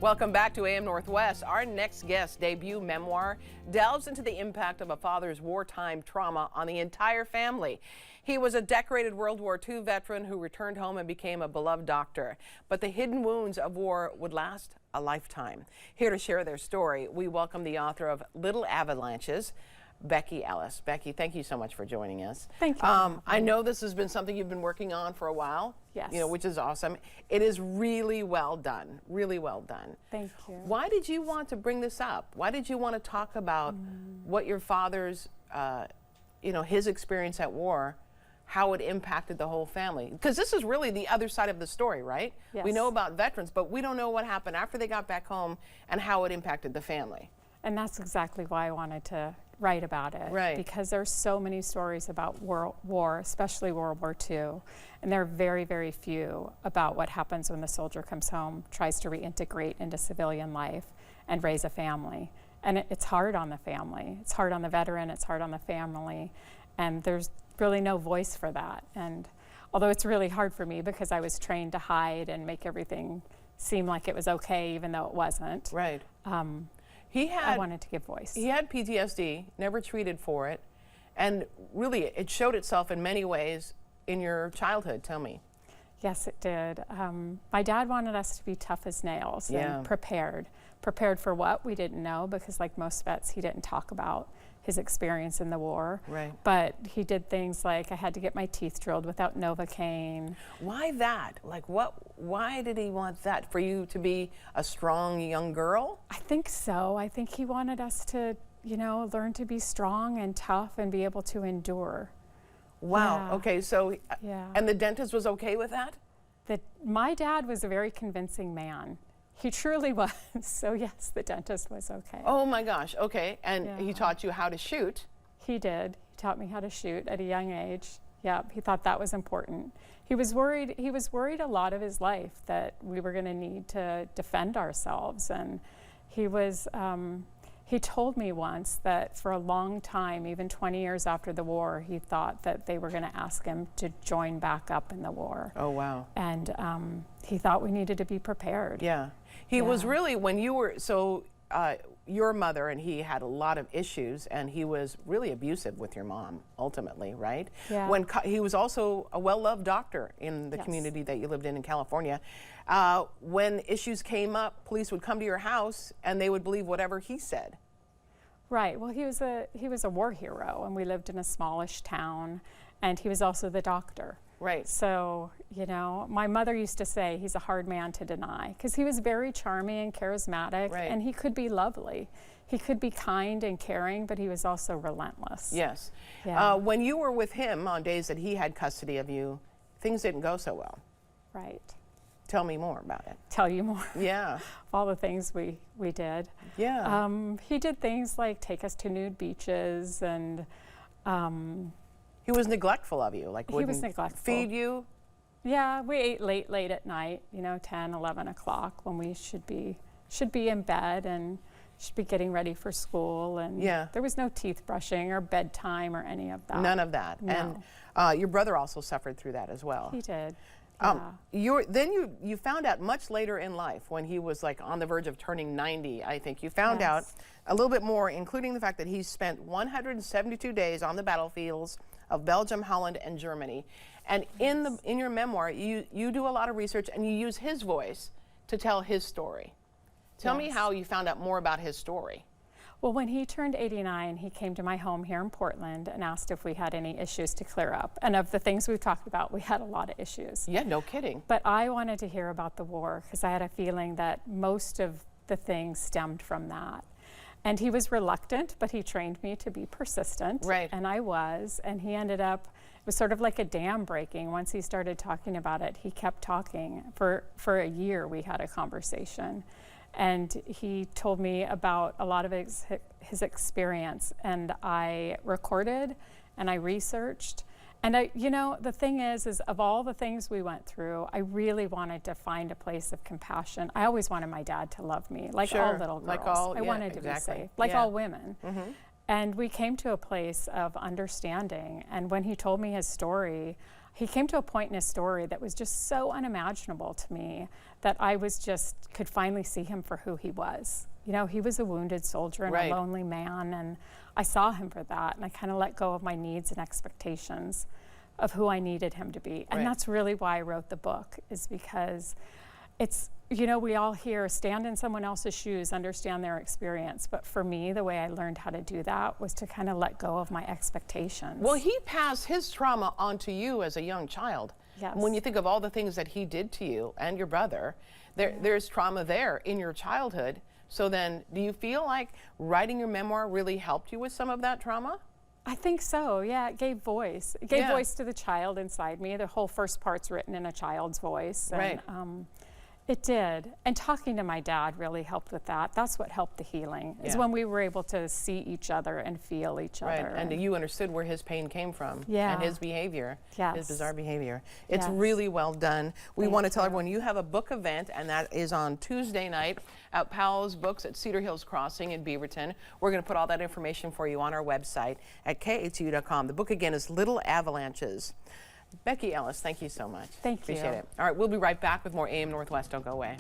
Welcome back to AM Northwest. Our next guest's debut memoir delves into the impact of a father's wartime trauma on the entire family. He was a decorated World War II veteran who returned home and became a beloved doctor. But the hidden wounds of war would last a lifetime. Here to share their story, we welcome the author of Little Avalanches, Becky Ellis. Becky, thank you so much for joining us. Thank you. I know this has been something you've been working on for a while. Yes. You know, which is awesome. It is really well done. Really well done. Thank you. Why did you want to bring this up? Why did you want to talk about what your father's, his experience at war, how it impacted the whole family? Because this is really the other side of the story, right? Yes. We know about veterans, but we don't know what happened after they got back home and how it impacted the family. And that's exactly why I wanted to write about it. Right. Because there's so many stories about war, especially World War II. And there are very, very few about what happens when the soldier comes home, tries to reintegrate into civilian life and raise a family. And it's hard on the family. It's hard on the veteran, it's hard on the family. And there's really no voice for that. And although it's really hard for me because I was trained to hide and make everything seem like it was okay even though it wasn't. Right. I wanted to give voice. He had PTSD, never treated for it, and really it showed itself in many ways in your childhood. Tell me. Yes, it did. My dad wanted us to be tough as nails and prepared. Prepared for what? We didn't know because like most vets, he didn't talk about his experience in the war. Right. But he did things like I had to get my teeth drilled without Novocaine. Why that? Like why did he want that? For you to be a strong young girl? I think so. I think he wanted us to, learn to be strong and tough and be able to endure. Wow. Yeah. Okay, so, Yeah. and the dentist was okay with that? My dad was a very convincing man. He truly was. So yes, the dentist was okay. Oh my gosh, okay. And Yeah. he taught you how to shoot? He did. He taught me how to shoot at a young age. Yep, he thought that was important. He was worried a lot of his life that we were going to need to defend ourselves. And he told me once that for a long time, even 20 years after the war, he thought that they were going to ask him to join back up in the war. Oh, wow. And he thought we needed to be prepared. Yeah. He was really, when you were, your mother and he had a lot of issues, and he was really abusive with your mom, ultimately, right? Yeah. He was also a well-loved doctor in the community that you lived in California. When issues came up, police would come to your house and they would believe whatever he said. Right. Well, he was a war hero, and we lived in a smallish town, and he was also the doctor. Right. So, my mother used to say he's a hard man to deny because he was very charming and charismatic, right. and he could be lovely. He could be kind and caring, but he was also relentless. Yes. Yeah. When you were with him on days that he had custody of you, things didn't go so well. Right. Tell me more about it. Tell you more. Yeah. All the things we did. Yeah. He did things like take us to nude beaches and. He was neglectful of you, like He was neglectful. Feed you? Yeah, we ate late at night, 10, 11 o'clock when we should be in bed and should be getting ready for school. And there was no teeth brushing or bedtime or any of that. None of that. No. And your brother also suffered through that as well. He did. Then you found out much later in life, when he was like on the verge of turning 90, I think, you found out a little bit more, including the fact that he spent 172 days on the battlefields of Belgium, Holland, and Germany. And in your memoir, you do a lot of research and you use his voice to tell his story. Tell me how you found out more about his story. Well, when he turned 89, he came to my home here in Portland and asked if we had any issues to clear up. And of the things we've talked about, we had a lot of issues. Yeah, no kidding. But I wanted to hear about the war because I had a feeling that most of the things stemmed from that. And he was reluctant, but he trained me to be persistent. Right. And I was. And he ended up, it was sort of like a dam breaking. Once he started talking about it, he kept talking. For a year, we had a conversation. And he told me about a lot of his experience. And I recorded and I researched. And the thing is of all the things we went through, I really wanted to find a place of compassion. I always wanted my dad to love me, like all little girls. Like all, I wanted to exactly. be safe, like all women. And we came to a place of understanding. And when he told me his story, he came to a point in his story that was just so unimaginable to me that I was just could finally see him for who he was. You know, he was a wounded soldier and Right. a lonely man, and I saw him for that, and I kind of let go of my needs and expectations of who I needed him to be. And Right. that's really why I wrote the book, is because it's, you know, we all hear stand in someone else's shoes, understand their experience. But for me, the way I learned how to do that was to kind of let go of my expectations. Well, he passed his trauma on to you as a young child. Yes. When you think of all the things that he did to you and your brother, there's trauma there in your childhood. So then, do you feel like writing your memoir really helped you with some of that trauma? I think so, yeah. It gave voice. It gave Yeah. voice to the child inside me. The whole first part's written in a child's voice. And, Right. It did. And talking to my dad really helped with that. That's what helped the healing, is Yeah. when we were able to see each other and feel each Right, other. and you understood where his pain came from Yeah. and his behavior, his Yes. bizarre behavior. It's Yes. really well done. We Thank want to tell you. everyone you have a book event, and that is on Tuesday night at Powell's Books at Cedar Hills Crossing in Beaverton. We're going to put all that information for you on our website at KHU.com. The book again is Little Avalanches. Becky, Ellis, thank you so much. Thank you. Appreciate it. All right, we'll be right back with more AM Northwest. Don't go away.